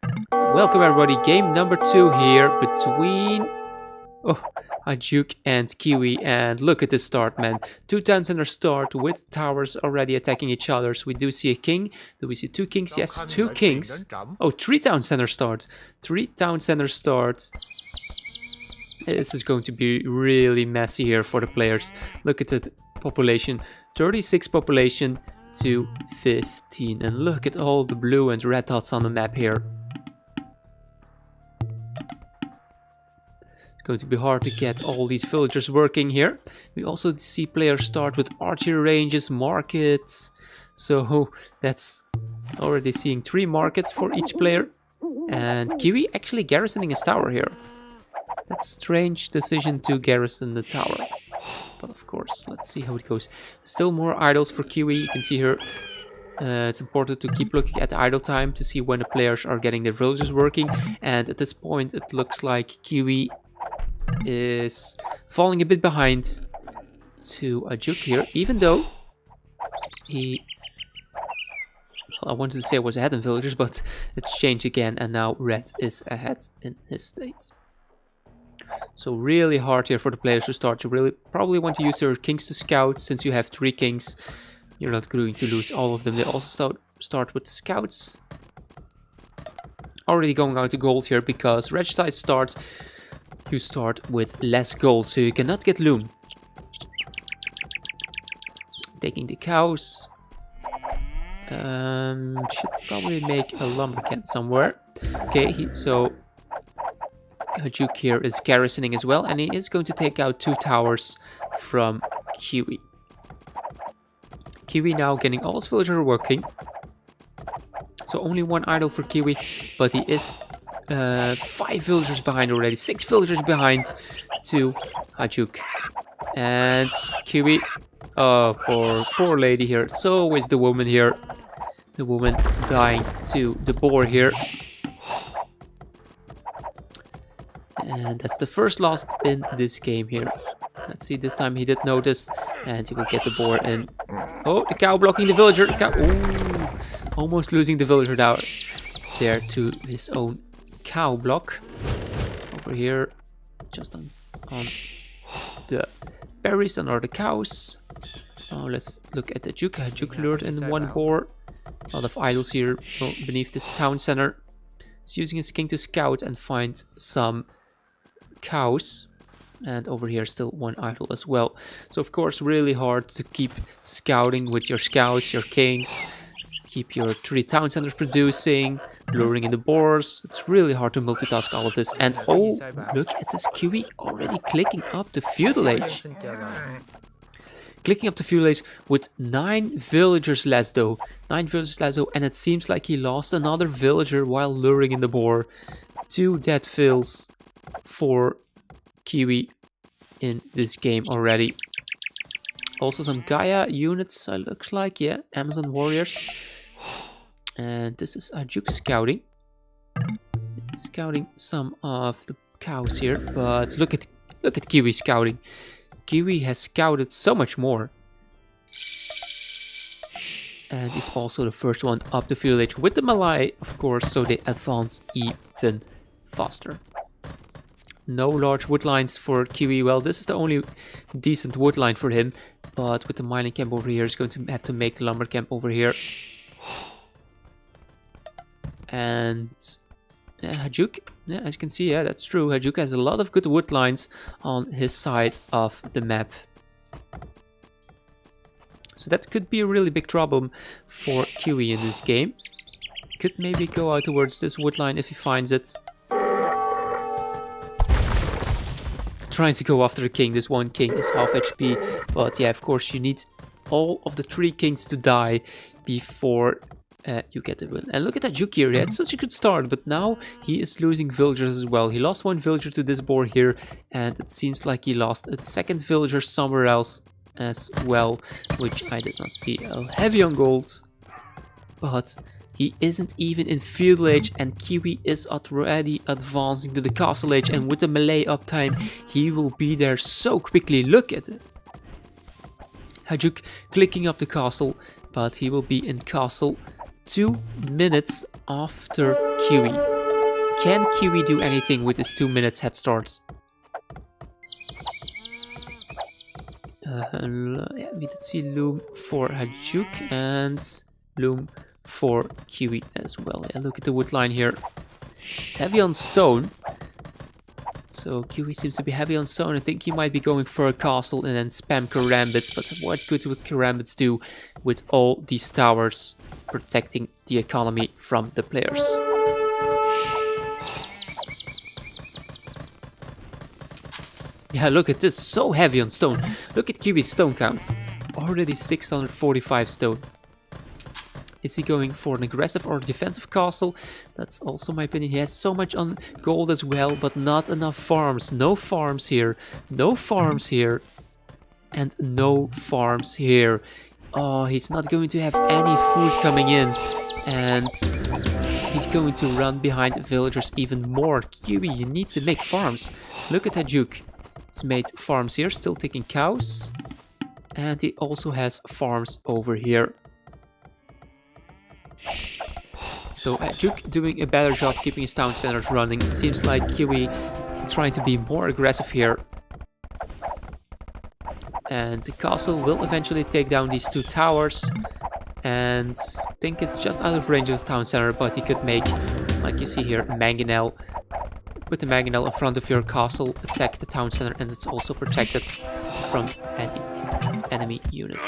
Welcome everybody, game number 2 here between Haijuk and Kiwi, and look at this start, man. 2 towns in our start with towers already attacking each other. So we do see a king. Do we see 2 kings? Yes, 2 kings. Oh, 3 town center start. 3 town center start. This is going to be really messy here for the players. Look at the population. 36 population to 15. And look at all the blue and red dots on the map here. Going to be hard to get all these villagers working here. We also see players start with archery ranges, markets. So that's already seeing 3 markets for each player. And Kiwi actually garrisoning his tower here. That's a strange decision to garrison the tower. But of course, let's see how it goes. Still more idols for Kiwi. You can see here. It's important to keep looking at the idle time to see when the players are getting their villagers working. And at this point, it looks like Kiwi is falling a bit behind to Haijuk here, even though he, well, I wanted to say was ahead in villagers, but it's changed again, and now Red is ahead in his state. So really hard here for the players to start. You really probably want to use your kings to scout. Since you have 3 kings, you're not going to lose all of them. They also start with scouts. Already going out to gold here because regicide starts. You start with less gold, so you cannot get loom. Taking the cows. Should probably make a lumber camp somewhere. Okay, so Haijuk here is garrisoning as well, and he is going to take out 2 towers from Kiwi. Kiwi now getting all his villagers working. So only 1 idle for Kiwi, but he is 5 villagers behind already, 6 villagers behind to Haijuk. And Kiwi, oh, poor lady here. It's always the woman here. The woman dying to the boar here. And that's the first loss in this game here. Let's see, this time he did notice, and he will get the boar in. Oh, the cow blocking the villager. The cow, ooh, almost losing the villager down there to his own cow block. Over here, just on the berries and are the cows. Oh, let's look at the Haijuk. Haijuk lured in 1 boar. A lot of idols here beneath this town center. He's using his king to scout and find some cows. And over here still 1 idol as well. So of course really hard to keep scouting with your scouts, your kings. Keep your 3 town centers producing, luring in the boars. It's really hard to multitask all of this. And oh, look at this Kiwi already clicking up the feudal age. Clicking up the feudal age with 9 villagers less though. 9 villagers less though, and it seems like he lost another villager while luring in the boar. 2 dead fills for Kiwi in this game already. Also some Gaia units, looks like, yeah, Amazon warriors. And this is Haijuk scouting. Scouting some of the cows here, but look at Kiwi scouting. Kiwi has scouted so much more. And he's also the first one up the feudal age with the Malay, of course, so they advance even faster. No large wood lines for Kiwi. Well, this is the only decent wood line for him, but with the mining camp over here, he's going to have to make the lumber camp over here. And Haijuk, yeah, as you can see, yeah, that's true. Haijuk has a lot of good wood lines on his side of the map. So that could be a really big problem for Kiwi in this game. Could maybe go out towards this wood line if he finds it. Trying to go after the king. This 1 king is half HP, but yeah, of course you need all of the 3 kings to die before you get the win. And look at that Haijuk here. He had such a good start, but now he is losing villagers as well. He lost 1 villager to this boar here, and it seems like he lost a 2nd villager somewhere else as well, which I did not see. Heavy on gold, but he isn't even in feudal age, and Kiwi is already advancing to the castle age, and with the melee uptime he will be there so quickly. Look at it. Haijuk clicking up the castle, but he will be in castle 2 minutes after Kiwi. Can Kiwi do anything with his 2 minutes head start? Yeah, we did see Loom for Haijuk and Loom for Kiwi as well. Yeah, look at the wood line here. It's heavy on stone. So Kiwi seems to be heavy on stone. I think he might be going for a castle and then spam karambits. But what good would karambits do with all these towers protecting the economy from the players? Yeah, look at this, so heavy on stone. Look at Kiwi's stone count. Already 645 stone. Is he going for an aggressive or defensive castle? That's also my opinion. He has so much on gold as well, but not enough farms. No farms here. No farms here. And no farms here. Oh, he's not going to have any food coming in. And he's going to run behind villagers even more. Kiwi, you need to make farms. Look at Haijuk. He's made farms here, still taking cows. And he also has farms over here. So Haijuk doing a better job keeping his town centers running. It seems like Kiwi trying to be more aggressive here. And the castle will eventually take down these 2 towers. And I think it's just out of range of the town center, but he could make, like you see here, a mangonel. Put the mangonel in front of your castle, attack the town center, and it's also protected from any enemy units.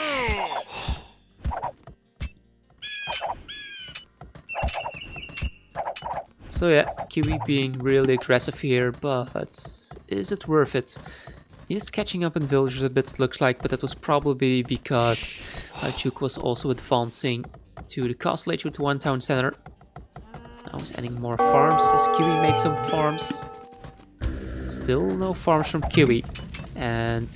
So yeah, Kiwi being really aggressive here, but is it worth it? He is catching up in villagers a bit, it looks like, but that was probably because Haijuk was also advancing to the castle age with 1 town center. Now he's adding more farms as Kiwi made some farms. Still no farms from Kiwi. And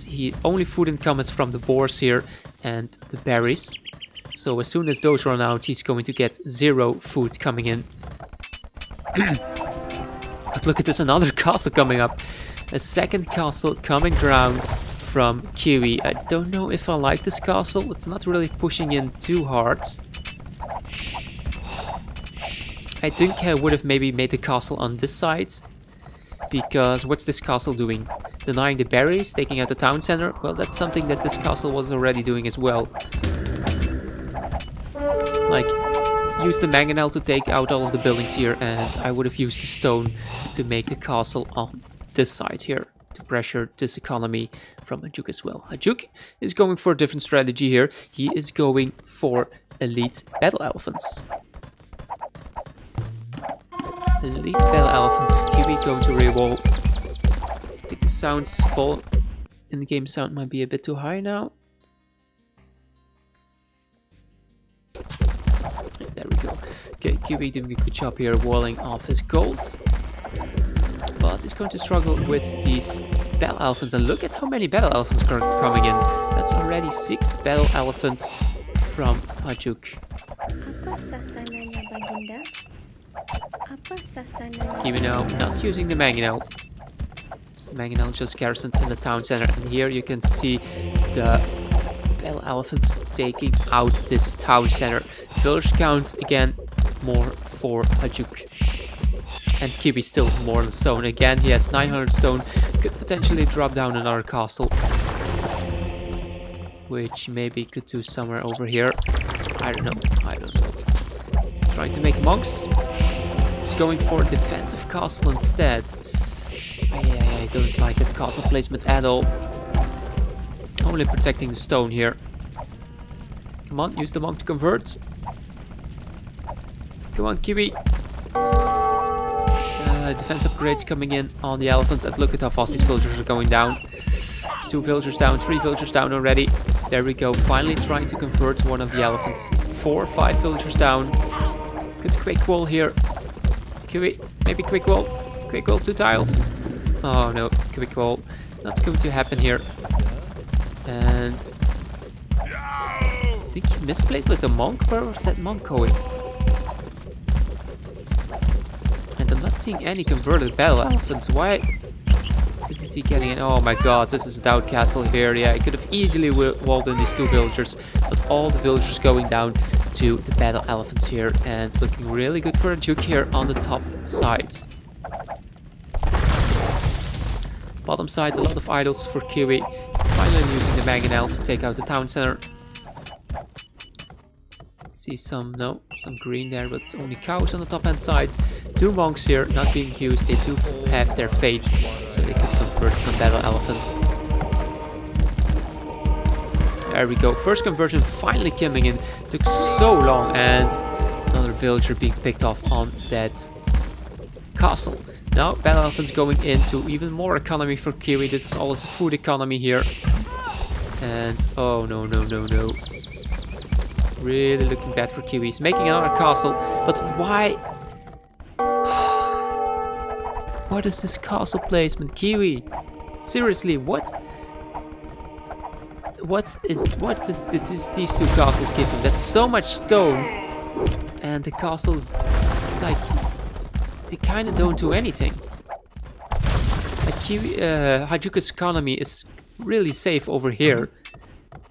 only food income is from the boars here and the berries. So as soon as those run out, he's going to get 0 food coming in. But look at this, another castle coming up. A second castle coming down from Kiwi. I don't know if I like this castle. It's not really pushing in too hard. I think I would have maybe made the castle on this side. Because what's this castle doing? Denying the berries, taking out the town center? Well, that's something that this castle was already doing as well. Like, use the mangonel to take out all of the buildings here, and I would have used the stone to make the castle on this side here to pressure this economy from Haijuk as well. Haijuk is going for a different strategy here. He is going for elite battle elephants. Elite battle elephants. Kiwi going to re-wall. I think the sounds fall in the game sound might be a bit too high now. There we go. Okay, Kiwi doing a good job here walling off his gold. But he's going to struggle with these battle elephants. And look at how many battle elephants are coming in. That's already 6 battle elephants from Haijuk. Kiwi now not using the mangonel. The mangonel just garrisoned in the town center. And here you can see the battle elephants taking out this town center. Village count again more for Haijuk. And Kiwi still more on stone. Again, he has 900 stone. Could potentially drop down another castle. Which maybe could do somewhere over here. I don't know. Trying to make monks. He's going for a defensive castle instead. I don't like that castle placement at all. Only protecting the stone here. Come on, use the monk to convert. Come on, Kiwi. Defense upgrades coming in on the elephants. And look at how fast these villagers are going down. 2 villagers down, 3 villagers down already. There we go, finally trying to convert one of the elephants. 4 or 5 villagers down. Good quick wall here. Kiwi, maybe quick wall. Quick wall, 2 tiles. Oh no, quick wall. Not going to happen here. And I think he misplayed with the monk. Where was that monk going? And I'm not seeing any converted battle elephants. Why isn't he getting it? Oh my god, this is a doubt castle here. Yeah, I could have easily walled in these 2 villagers. But all the villagers going down to the battle elephants here. And looking really good for a Haijuk here on the top side. Bottom side, a lot of idols for Kiwi. Finally using the mangonel to take out the town center. See some green there, but it's only cows on the top hand side. 2 monks here not being used. They do have their fate, so they could convert some battle elephants. There we go. First conversion finally coming in. Took so long, and another villager being picked off on that castle. Now battle elephants going into even more economy for Kiwi. This is always a food economy here. And oh no. Really looking bad for Kiwi. He's making another castle, but why? What is this castle placement, Kiwi? Seriously, what? What does these 2 castles give him? That's so much stone, and the castles, like, they kind of don't do anything. Like Haijuku's economy is really safe over here,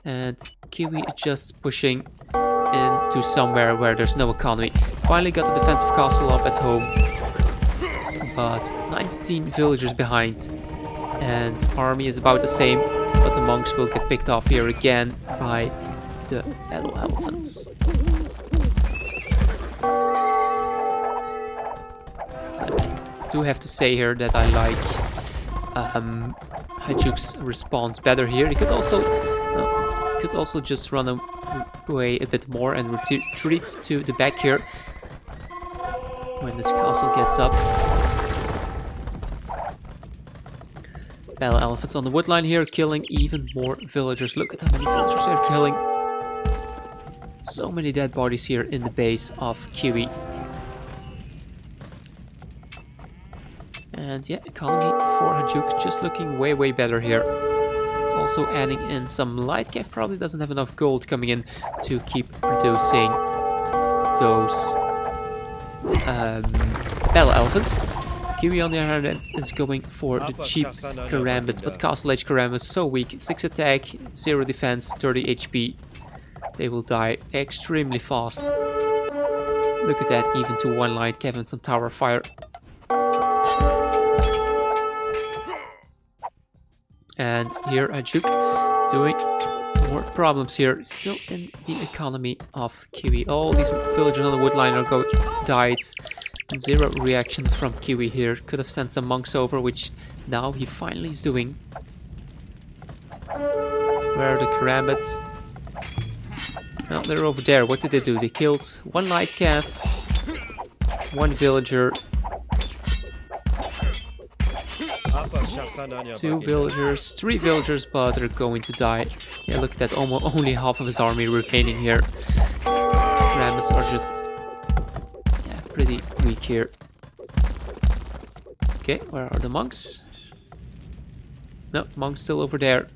and Kiwi is just pushing into somewhere where there's no economy. Finally got the defensive castle up at home, but 19 villagers behind, and army is about the same, but the monks will get picked off here again by the battle elephants. So I do have to say here that I like Haijuk's response better here. He could also just run away a bit more and retreat to the back here when this castle gets up. Battle elephants on the wood line here, killing even more villagers. Look at how many villagers they're killing. So many dead bodies here in the base of Kiwi. And yeah, economy for Haijuk just looking way better here. It's also adding in some light. Kev probably doesn't have enough gold coming in to keep producing those battle elephants. Kiwi on the other hand is going for the cheap karambits, but Castle Age karambits so weak. 6 attack, 0 defense, 30 HP. They will die extremely fast. Look at that, even to 1 line, Kevin some tower fire. And here Haijuk doing more problems here, still in the economy of Kiwi. All these villagers on the wood line are died. 0 reaction from Kiwi here. Could have sent some monks over, which now he finally is doing. Where are the karambits? Well, they're over there. What did they do? They killed 1 light calf, 1 villager, 2 villagers, 3 villagers, but they're going to die. Yeah, look at that, only half of his army remaining here. Karambits are just pretty weak here. Okay, where are the monks? No, monks still over there.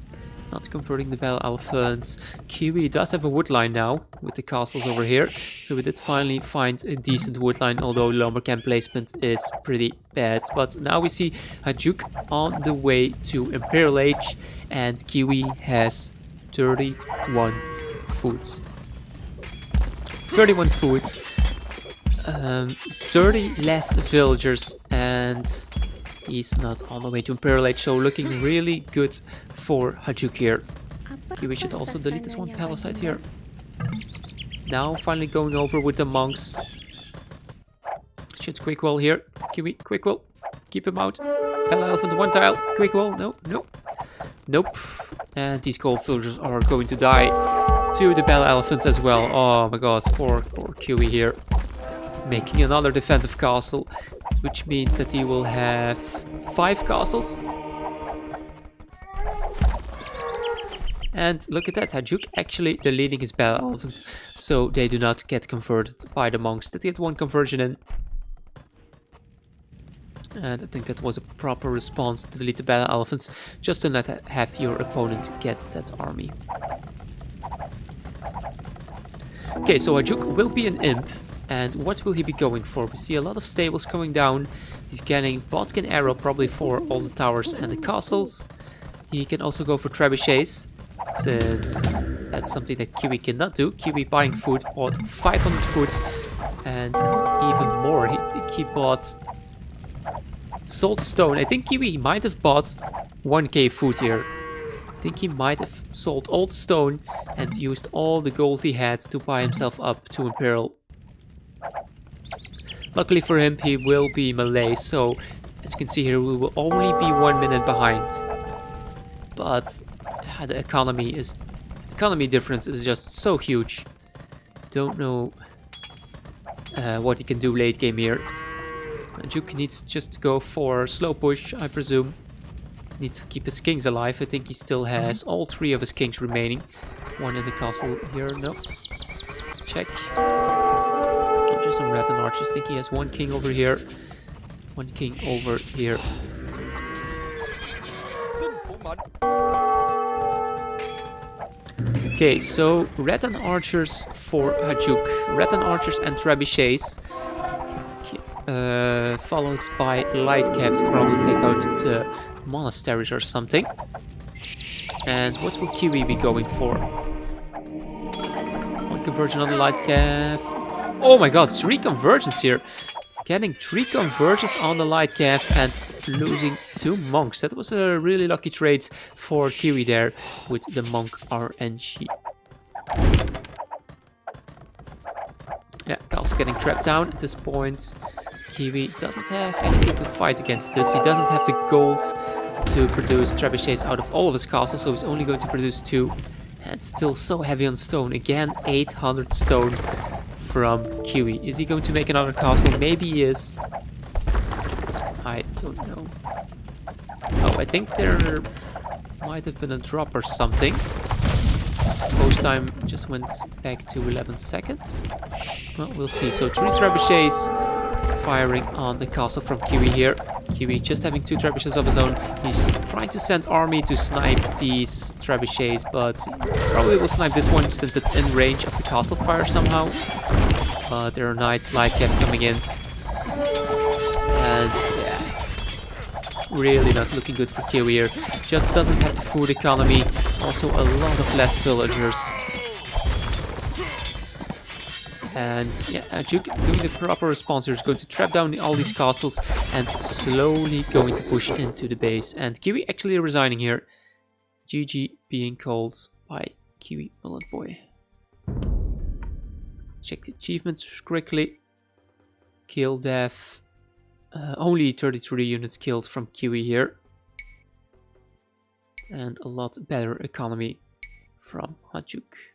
Not converting the battle elephants. Kiwi does have a wood line now with the castles over here. So we did finally find a decent wood line, although lumber camp placement is pretty bad. But now we see Haijuk on the way to Imperial Age, and Kiwi has 31 food. 31 food. 30 less villagers, and he's not on the way to Imperial Age, so looking really good for Haijuk here. Kiwi should also delete this 1 palisade here. Now finally going over with the monks. Should quick wall here. Kiwi, quick wall. Keep him out. Battle elephant 1 tile. Quick wall. No. Nope. And these gold villagers are going to die to the battle elephants as well. Oh my god, poor Kiwi here. Making another defensive castle, which means that he will have 5 castles. And look at that, Haijuk actually deleting his battle elephants, so they do not get converted by the monks. Did get 1 conversion in. And I think that was a proper response to delete the battle elephants, just to not have your opponent get that army. Okay, so Haijuk will be an imp. And what will he be going for? We see a lot of stables going down. He's getting Bodkin Arrow probably for all the towers and the castles. He can also go for trebuchets, since that's something that Kiwi cannot do. Kiwi buying food, bought 500 food and even more. He bought sold stone. I think Kiwi might have bought 1k food here. I think he might have sold all the stone and used all the gold he had to buy himself up to Imperial. Luckily for him, he will be Malay, so as you can see here, we will only be 1 minute behind. But the economy difference is just so huge. Don't know what he can do late game here. Haijuk needs just to go for slow push, I presume. Needs to keep his kings alive. I think he still has all 3 of his kings remaining. 1 in the castle here, no. Check. Just some red and archers. I think he has 1 king over here. 1 king over here. Okay, so red and archers for Haijuk. Red and archers and trebuchets. Followed by light cav to probably take out the monasteries or something. And what will Kiwi be going for? 1 conversion on the light cav. Oh my god, 3 conversions here. Getting 3 conversions on the light cav and losing 2 monks. That was a really lucky trade for Kiwi there with the monk RNG. Yeah, Cal's getting trapped down at this point. Kiwi doesn't have anything to fight against this. He doesn't have the gold to produce trebuchets out of all of his castles, so he's only going to produce 2. And still so heavy on stone. Again, 800 stone from Kiwi. Is he going to make another castle? Maybe he is. I don't know. Oh, I think there might have been a drop or something. Post time just went back to 11 seconds. Well, we'll see. So 3 trebuchets firing on the castle from Kiwi here. Kiwi just having 2 trebuchets of his own. He's trying to send army to snipe these trebuchets, but he probably will snipe this one since it's in range of the castle fire somehow. But there are knights like Kev coming in. And yeah, really not looking good for Kiwi here. Just doesn't have the food economy. Also a lot of less villagers. And yeah, Haijuk doing the proper response here is going to trap down all these castles and slowly going to push into the base. And Kiwi actually resigning here. GG being called by KiwiMulletboy. Check the achievements quickly. Kill death. Only 33 units killed from Kiwi here. And a lot better economy from Haijuk.